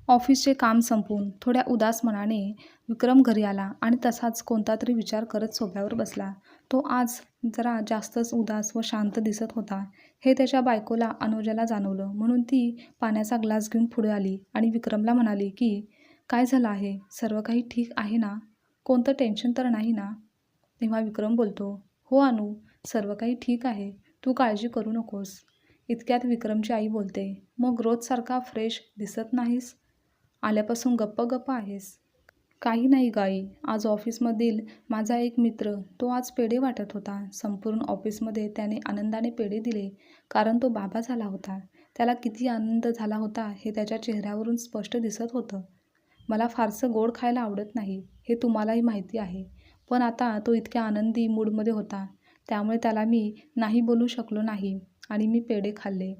ऑफिसचे काम संपवून थोड्या उदास मनाने विक्रम घरी आला आणि तसाच कोणता तरी विचार करत सोफ्यावर बसला. तो आज जरा जास्तच उदास व शांत दिसत होता हे त्याच्या बायकोला अनुजाला जाणवलं. म्हणून ती पाण्याचा ग्लास घेऊन पुढे आली आणि विक्रमला म्हणाली की काय झालं आहे, सर्व काही ठीक आहे ना, कोणतं टेन्शन तर नाही ना. तेव्हा विक्रम बोलतो, हो अनु, सर्व काही ठीक आहे, तू काळजी करू नकोस. इतक्यात विक्रमची आई बोलते, मग रोजसारखा फ्रेश दिसत नाहीस, आल्यापासून गप्प गप्प आहेस. काही नाही गाई, आज ऑफिसमधील माझा एक मित्र तो आज पेढे वाटत होता. संपूर्ण ऑफिसमध्ये त्याने आनंदाने पेढे दिले कारण तो बाबा झाला होता. त्याला किती आनंद झाला होता हे त्याच्या चेहऱ्यावरून स्पष्ट दिसत होतं. मला फारसं गोड खायला आवडत नाही हे तुम्हालाही माहिती आहे, पण आता तो इतक्या आनंदी मूडमध्ये होता त्यामुळे त्याला मी नाही बोलू शकलो नाही आणि मी पेढे खाल्ले.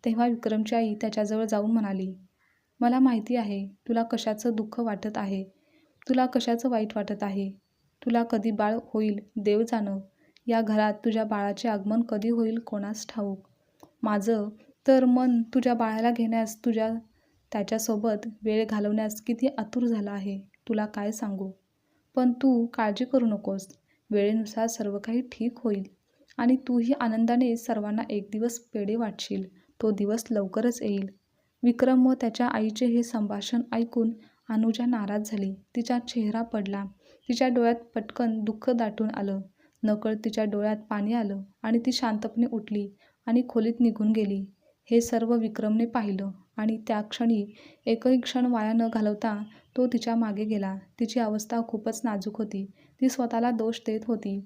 तेव्हा विक्रमची आई त्याच्याजवळ जाऊन म्हणाली, मला माहिती आहे तुला कशाचं दुःख वाटत आहे, तुला कशाचं वाईट वाटत आहे. तुला कधी बाळ होईल देव जाणो, या घरात तुझ्या बाळाचे आगमन कधी होईल कोणास ठाऊक. माझं तर मन तुझ्या बाळाला घेण्यास त्याच्यासोबत वेळ घालवण्यास किती आतुर झालं आहे, तुला काय सांगू. पण तू काळजी करू नकोस, वेळेनुसार सर्व काही ठीक होईल आणि तूही आनंदाने सर्वांना एक दिवस पेढे वाटशील. तो दिवस लवकरच येईल. विक्रम व त्याच्या आईचे हे संभाषण ऐकून अनुजा नाराज झाली. तिचा चेहरा पडला. तिच्या डोळ्यात पटकन दुःख दाटून आलं. नकळत तिच्या डोळ्यात पाणी आलं आणि ती शांतपणे उठली आणि खोलीत निघून गेली. हे सर्व विक्रमने पाहिलं आणि त्या क्षणी एकही क्षण वाया न घालवता तो तिच्या मागे गेला. तिची अवस्था खूपच नाजूक होती. ती स्वतःला दोष देत होती.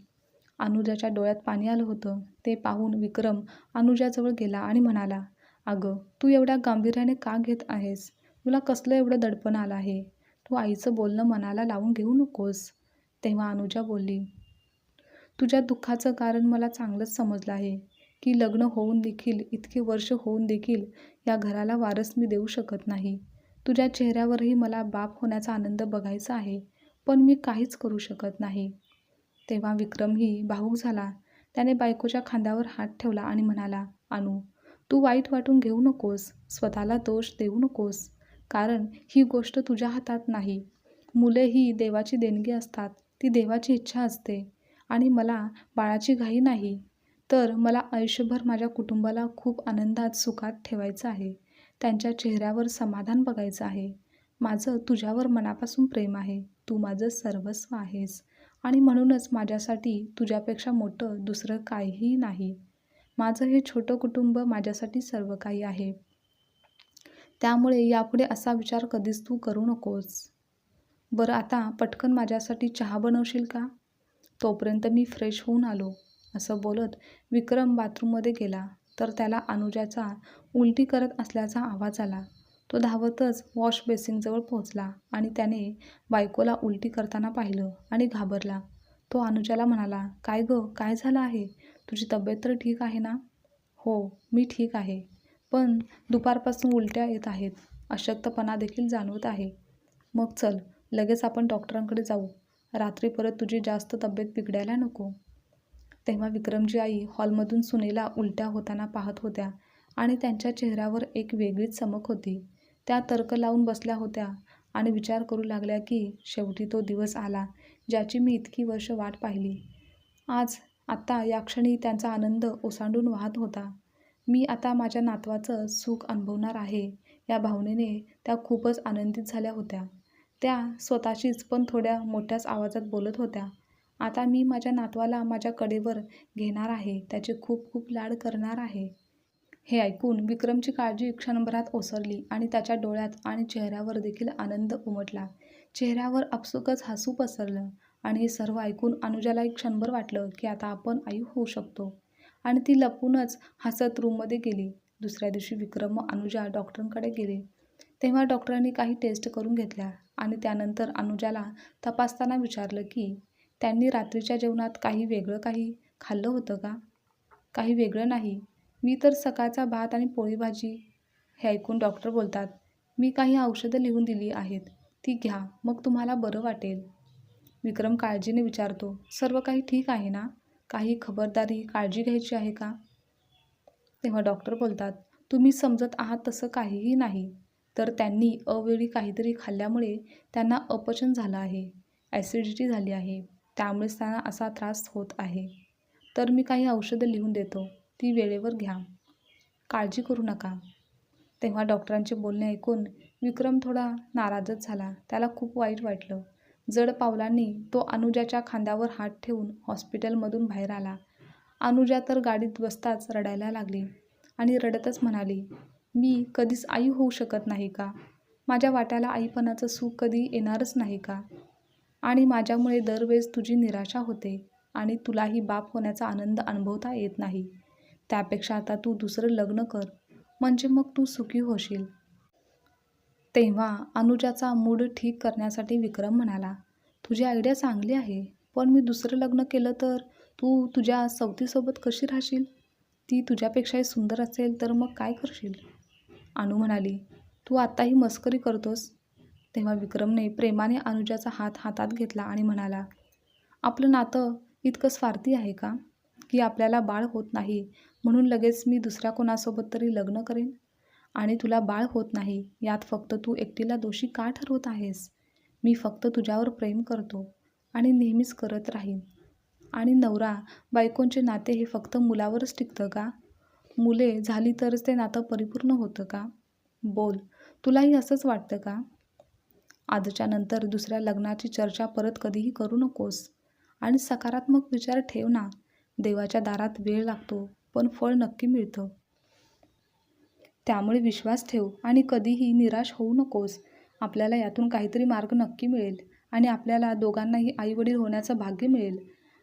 अनुजाच्या डोळ्यात पाणी आलं होतं. ते पाहून विक्रम अनुजाजवळ गेला आणि म्हणाला, अगं, तू एवढ्या गांभीर्याने का घेत आहेस, तुला कसलं एवढं दडपण आलं आहे. तू आईचं बोलणं मनाला लावून घेऊ नकोस. तेव्हा अनुजा बोलली, तुझ्या दुःखाचं कारण मला चांगलंच समजलं आहे की लग्न होऊन देखील इतके वर्ष होऊन देखील या घराला वारस मी देऊ शकत नाही. तुझ्या चेहऱ्यावरही मला बाप होण्याचा आनंद बघायचा आहे, पण मी काहीच करू शकत नाही. तेव्हा विक्रमही भावूक झाला. त्याने बायकोच्या खांद्यावर हात ठेवला आणि म्हणाला, अनु, तू वाईट वाटून घेऊ नकोस, स्वतःला दोष देऊ नकोस, कारण ही गोष्ट तुझ्या हातात नाही. मुले ही देवाची देणगी असतात, ती देवाची इच्छा असते आणि मला बाळाची घाई नाही, तर मला आयुष्यभर माझ्या कुटुंबाला खूप आनंदात सुखात ठेवायचं आहे. त्यांच्या चेहऱ्यावर समाधान बघायचं आहे. माझं तुझ्यावर मनापासून प्रेम आहे. तू माझं सर्वस्व आहेस आणि म्हणूनच माझ्यासाठी तुझ्यापेक्षा मोठं दुसरं काहीही नाही. माझं हे छोटं कुटुंब माझ्यासाठी सर्व काही आहे. त्यामुळे यापुढे असा विचार कधीच तू करू नकोस. बरं, आता पटकन माझ्यासाठी चहा बनवशील का? तोपर्यंत मी फ्रेश होऊन आलो. असं बोलत विक्रम बाथरूममध्ये गेला तर त्याला अनुजाचा उलटी करत असल्याचा आवाज आला. तो धावतच वॉश बेसिनजवळ पोहोचला आणि त्याने बायकोला उलटी करताना पाहिलं आणि घाबरला. तो अनुजाला म्हणाला, काय गं, काय झालं आहे, तुझी तब्येत तर ठीक आहे ना? हो, मी ठीक आहे, पण दुपारपासून उलट्या येत आहेत, अशक्तपणा देखील जाणवत आहे. मग चल, लगेच आपण डॉक्टरांकडे जाऊ, रात्री परत तुझी जास्त तब्येत बिघडायला नको. तेव्हा विक्रमची आई हॉलमधून सुनेला उलट्या होताना पाहत होत्या आणि त्यांच्या चेहऱ्यावर एक वेगळीच चमक होती. त्या तर्क लावून बसल्या होत्या आणि विचार करू लागल्या की शेवटी तो दिवस आला ज्याची मी इतकी वर्ष वाट पाहिली. आता या क्षणी त्यांचा आनंद ओसांडून वाहत होता. मी आता माझ्या नातवाचं सुख अनुभवणार आहे, या भावनेने त्या खूपच आनंदित झाल्या होत्या. त्या स्वतःशीच पण थोड्या मोठ्याच आवाजात बोलत होत्या. आता मी माझ्या नातवाला माझ्या कडेवर घेणार आहे, त्याचे खूप खूप लाड करणार आहे. हे ऐकून विक्रमची काळजी क्षणभरात ओसरली आणि त्याच्या डोळ्यात आणि चेहऱ्यावर देखील आनंद उमटला. चेहऱ्यावर आपसुकच हसू पसरलं आणि हे सर्व ऐकून अनुजाला एक क्षणभर वाटलं की आता आपण आई होऊ शकतो आणि ती लपूनच हसत रूममध्ये गेली. दुसऱ्या दिवशी विक्रम व अनुजा डॉक्टरांकडे गेले. तेव्हा डॉक्टरांनी काही टेस्ट करून घेतल्या आणि त्यानंतर अनुजाला तपासताना विचारलं की त्यांनी रात्रीच्या जेवणात काही वेगळं काही खाल्लं होतं का? काही वेगळं नाही, मी तर सकाळचा भात आणि पोळी भाजी. हे ऐकून डॉक्टर बोलतात, मी काही औषधं लिहून दिली आहेत, ती घ्या, मग तुम्हाला बरं वाटेल. विक्रम काळजीने विचारतो, सर्व काही ठीक आहे ना? काही खबरदारी काळजी घ्यायची आहे का? तेव्हा डॉक्टर बोलतात, तुम्ही समजत आहात तसं काहीही नाही. तर त्यांनी अवेळी काहीतरी खाल्ल्यामुळे त्यांना अपचन झालं आहे, ॲसिडिटी झाली आहे, त्यामुळेच त्यांना असा त्रास होत आहे. तर मी काही औषधं लिहून देतो, ती वेळेवर घ्या, काळजी करू नका. तेव्हा डॉक्टरांचे बोलणे ऐकून विक्रम थोडा नाराजच झाला. त्याला खूप वाईट वाटलं. जड पावलांनी तो अनुजाच्या खांद्यावर हात ठेवून हॉस्पिटलमधून बाहेर आला. अनुजा तर गाडीत बसताच रडायला लागली आणि रडतच म्हणाली, मी कधीच आई होऊ शकत नाही का? माझ्या वाट्याला आईपणाचं सुख कधी येणारच नाही का? आणि माझ्यामुळे दरवेळेस तुझी निराशा होते आणि तुलाही बाप होण्याचा आनंद अनुभवता येत नाही. त्यापेक्षा आता तू दुसरं लग्न कर, म्हणजे मग तू सुखी होशील. तेव्हा अनुजाचा मूड ठीक करण्यासाठी विक्रम म्हणाला, तुझी आयडिया चांगली आहे, पण मी दुसरं लग्न केलं तर तू तुझ्या सवतीसोबत कशी राहशील? ती तुझ्यापेक्षाही सुंदर असेल तर मग काय करशील? अनु म्हणाली, तू आत्ताही मस्करी करतोस? तेव्हा विक्रमने प्रेमाने अनुजाचा हात हातात घेतला आणि म्हणाला, आपलं नातं इतकं स्वार्थी आहे का, की आपल्याला बाळ होत नाही म्हणून लगेच मी दुसऱ्या कोणासोबत तरी लग्न करेन? आणि तुला बाळ होत नाही यात फक्त तू एकटीला दोषी का ठरवत आहेस? मी फक्त तुझ्यावर प्रेम करतो आणि नेहमीच करत राहीन. आणि नवरा बायकोंचे नाते हे फक्त मुलावरच टिकतं का? मुले झाली तरच ते नातं परिपूर्ण होतं का? बोल, तुलाही असंच वाटतं का? आजच्या नंतर दुसऱ्या लग्नाची चर्चा परत कधीही करू नकोस आणि सकारात्मक विचार ठेव ना. देवाच्या दारात वेळ लागतो, पण फळ नक्की मिळतं. त्यामुळे विश्वास ठेव आणि कधीही निराश होऊ नकोस. आपल्याला यातून काहीतरी मार्ग नक्की मिळेल आणि आपल्याला दोघांनाही आईवडील होण्याचं भाग्य मिळेल.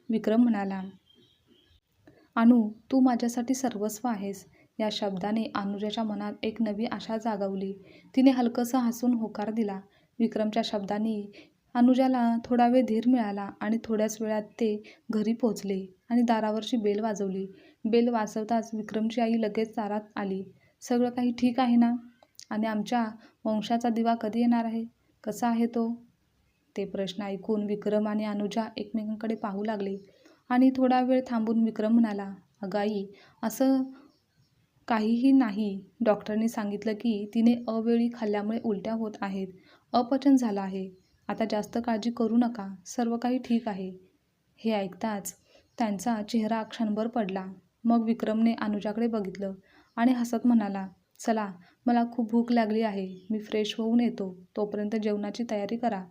विक्रम म्हणाला, अनु, तू माझ्यासाठी सर्वस्व आहेस. या शब्दाने अनुजाच्या मनात एक नवी आशा जागवली. तिने हलकंसं हसून होकार दिला. विक्रमच्या शब्दांनी अनुजाला थोडा वेळ धीर मिळाला आणि थोड्याच वेळात ते घरी पोहोचले आणि दारावरची बेल वाजवली. बेल वाजवताच विक्रमची आई लगेच दारात आली. सगळं काही ठीक आहे ना? आणि आमच्या वंशाचा दिवा कधी येणार आहे? कसा आहे तो? ते प्रश्न ऐकून विक्रम आणि अनुजा एकमेकांकडे पाहू लागले आणि थोडा वेळ थांबून विक्रम म्हणाला, अगं आई, असं काहीही नाही. डॉक्टरांनी सांगितलं की तिने अवेळी खाल्ल्यामुळे उलट्या होत आहेत, अपचन झालं आहे. आता जास्त काळजी करू नका, सर्व काही ठीक आहे. हे ऐकताच त्यांचा चेहरा क्षणभर पडला. मग विक्रमने अनुजाकडे बघितलं आणि हसत म्हणाला, चला, मला खूप भूक लागली आहे, मी फ्रेश होऊन येतो, तोपर्यंत जेवणाची तयारी करा.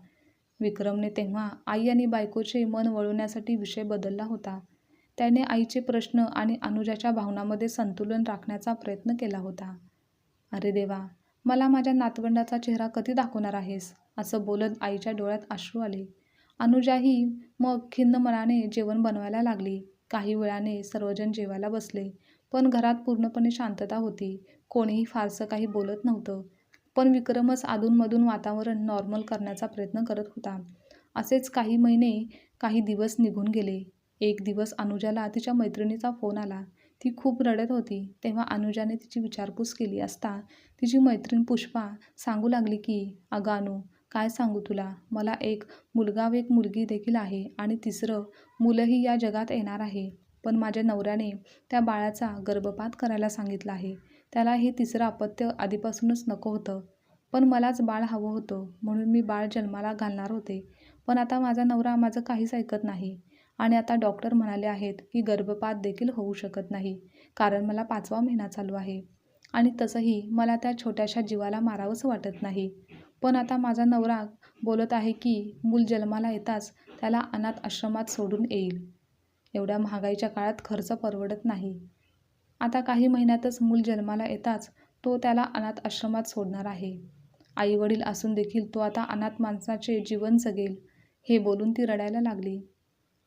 विक्रमने तेव्हा आई आणि बायकोचे मन वळवण्यासाठी विषय बदलला होता. त्याने आईचे प्रश्न आणि अनुजाच्या भावनांमध्ये संतुलन राखण्याचा प्रयत्न केला होता. अरे देवा, मला माझ्या नातवंडाचा चेहरा कधी दाखवणार आहेस? असं बोलत आईच्या डोळ्यात अश्रू आले. अनुजाही मग खिन्न मनाने जेवण बनवायला लागली. काही वेळाने सर्वजण जेवायला बसले, पण घरात पूर्णपणे शांतता होती. कोणीही फारसं काही बोलत नव्हतं. पण विक्रमच अधूनमधून वातावरण नॉर्मल करण्याचा प्रयत्न करत होता. असेच काही महिने, काही दिवस निघून गेले. एक दिवस अनुजाला तिच्या मैत्रिणीचा फोन आला. ती खूप रडत होती. तेव्हा अनुजाने तिची विचारपूस केली असता तिची मैत्रीण पुष्पा सांगू लागली की, अगं अनु, काय सांगू तुला, मला एक मुलगा व एक मुलगी देखील आहे आणि तिसरं मुलंही या जगात येणार आहे. पण माझ्या नवऱ्याने त्या बाळाचा गर्भपात करायला सांगितलं आहे. त्याला हे तिसरं अपत्य आधीपासूनच नको होतं, पण मलाच बाळ हवं होतं म्हणून मी बाळ जन्माला घालणार होते. पण आता माझा नवरा माझं काहीच ऐकत नाही आणि आता डॉक्टर म्हणाले आहेत की गर्भपात देखील होऊ शकत नाही, कारण मला 5वा महिना चालू आहे आणि तसंही मला त्या छोट्याशा जीवाला मारावंसं वाटत नाही. पण आता माझा नवरा बोलत आहे की मूल जन्माला येताच त्याला अनाथ आश्रमात सोडून येईल. एवढ्या महागाईच्या काळात खर्च परवडत नाही. आता काही महिन्यातच मूल जन्माला येताच तो त्याला अनाथ आश्रमात सोडणार आहे. आईवडील असून देखील तो आता अनाथ माणसाचे जीवन जगेल. हे बोलून ती रडायला लागली.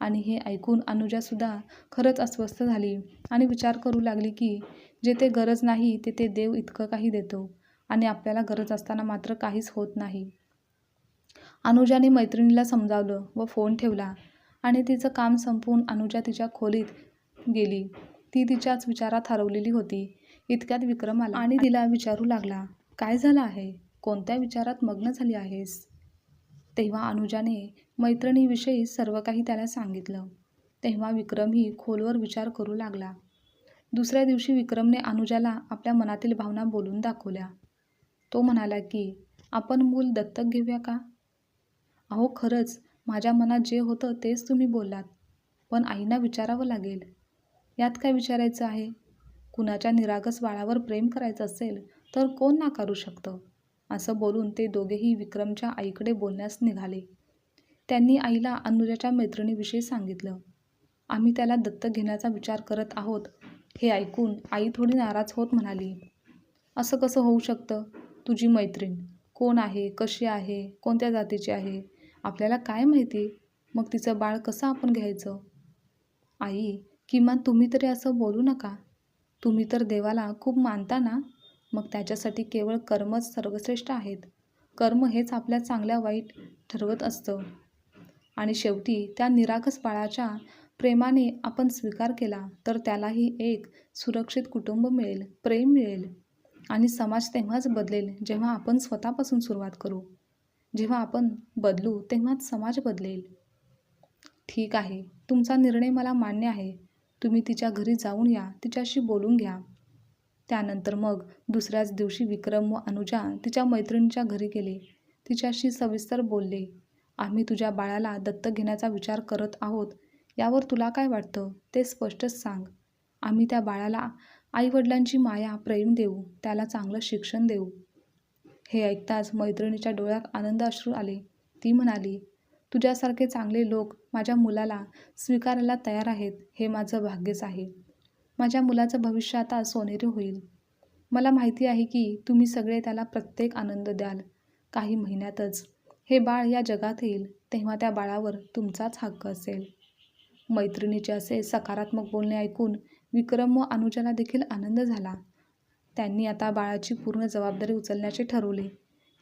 आणि हे ऐकून अनुजासुद्धा खरंच अस्वस्थ झाली आणि विचार करू लागली की जेथे गरज नाही तेथे देव इतकं काही देतो आणि आपल्याला गरज असताना मात्र काहीच होत नाही. अनुजाने मैत्रिणीला समजावलं व फोन ठेवला आणि तिचं काम संपवून अनुजा तिच्या खोलीत गेली. ती तिच्याच विचारात हरवलेली होती. इतक्यात विक्रम आला आणि तिला विचारू लागला, काय झालं आहे? कोणत्या विचारात मग्न झाली आहेस? तेव्हा अनुजाने मैत्रिणीविषयी सर्व काही त्याला सांगितलं. तेव्हा विक्रमही खोलवर विचार करू लागला. दुसऱ्या दिवशी विक्रमने अनुजाला आपल्या मनातील भावना बोलून दाखवल्या. तो म्हणाला की आपण मूल दत्तक घेऊया का? अहो खरंच, माझ्या मनात जे होतं तेच तुम्ही बोललात. पण आईंना विचारावं लागेल. यात काय विचारायचं आहे? कुणाच्या निरागस बाळावर प्रेम करायचं असेल तर कोण नाकारू शकतं? असं बोलून ते दोघेही विक्रमच्या आईकडे बोलण्यास निघाले. त्यांनी आईला अनुजाच्या मैत्रिणीविषयी सांगितलं. आम्ही त्याला दत्तक घेण्याचा विचार करत आहोत. हे ऐकून आई थोडी नाराज होत म्हणाली, असं कसं होऊ शकतं? तुझी मैत्रीण कोण आहे, कशी आहे, कोणत्या जातीची आहे, आपल्याला काय माहिती? मग तिचं बाळ कसं आपण घ्यायचं? आई, किमान तुम्ही तरी असं बोलू नका. तुम्ही तर देवाला खूप मानता ना? मग त्याच्यासाठी केवळ कर्मच सर्वश्रेष्ठ आहेत. कर्म हेच आपल्या चांगल्या वाईट ठरवत असतं. आणि शेवटी त्या निरागस बाळाच्या प्रेमाने आपण स्वीकार केला तर त्यालाही एक सुरक्षित कुटुंब मिळेल, प्रेम मिळेल. आणि समाज तेव्हाच बदलेल जेव्हा आपण स्वतःपासून सुरुवात करू. जेव्हा आपण बदलू तेव्हाच समाज बदलेल. ठीक आहे, तुमचा निर्णय मला मान्य आहे. तुम्ही तिच्या घरी जाऊन या, तिच्याशी बोलून घ्या. त्यानंतर मग दुसऱ्याच दिवशी विक्रम व अनुजा तिच्या मैत्रिणीच्या घरी गेले. तिच्याशी सविस्तर बोलले. आम्ही तुझ्या बाळाला दत्तक घेण्याचा विचार करत आहोत. यावर तुला काय वाटतं ते स्पष्टच सांग. आम्ही त्या बाळाला आईवडिलांची माया, प्रेम देऊ, त्याला चांगलं शिक्षण देऊ. हे ऐकताच मैत्रिणीच्या डोळ्यात आनंद अश्रू आले. ती म्हणाली, तुझ्यासारखे चांगले लोक माझ्या मुलाला स्वीकारायला तयार आहेत, हे माझं भाग्यच आहे. माझ्या मुलाचं भविष्य आता सोनेरी होईल. मला माहिती आहे की तुम्ही सगळे त्याला प्रत्येक आनंद द्याल. काही महिन्यातच हे बाळ या जगात येईल, तेव्हा त्या बाळावर तुमचाच हक्क असेल. मैत्रिणीचे असे सकारात्मक बोलणे ऐकून विक्रम व अनुजाला देखील आनंद झाला. त्यांनी आता बाळाची पूर्ण जबाबदारी उचलण्याचे ठरवले.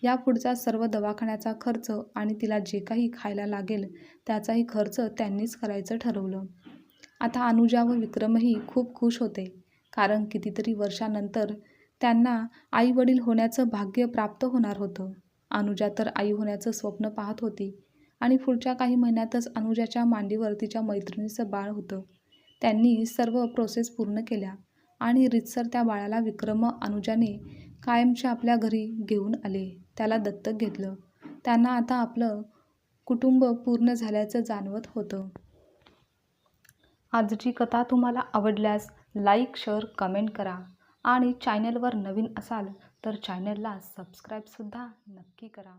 यापुढचा सर्व दवाखान्याचा खर्च आणि तिला जे काही खायला लागेल त्याचाही खर्च त्यांनीच करायचं ठरवलं. आता अनुजा व विक्रमही खूप खुश होते, कारण कितीतरी वर्षानंतर त्यांना आई वडील होण्याचं भाग्य प्राप्त होणार होतं. अनुजा तर आई होण्याचं स्वप्न पाहत होती आणि पुढच्या काही महिन्यातच अनुजाच्या मांडीवर तिच्या मैत्रिणीचं बाळ होतं. त्यांनी सर्व प्रोसेस पूर्ण केल्या आणि रीतसर त्या बाळाला विक्रम व अनुजाने कायमच्या आपल्या घरी घेऊन आले. त्याला दत्तक घेतलं. त्यांना आता आपलं कुटुंब पूर्ण झाल्याचं जाणवत होतं. आजची कथा तुम्हाला आवडल्यास लाईक, शेअर, कमेंट करा आणि चॅनलवर नवीन असाल तर चॅनलला सबस्क्राईबसुद्धा नक्की करा.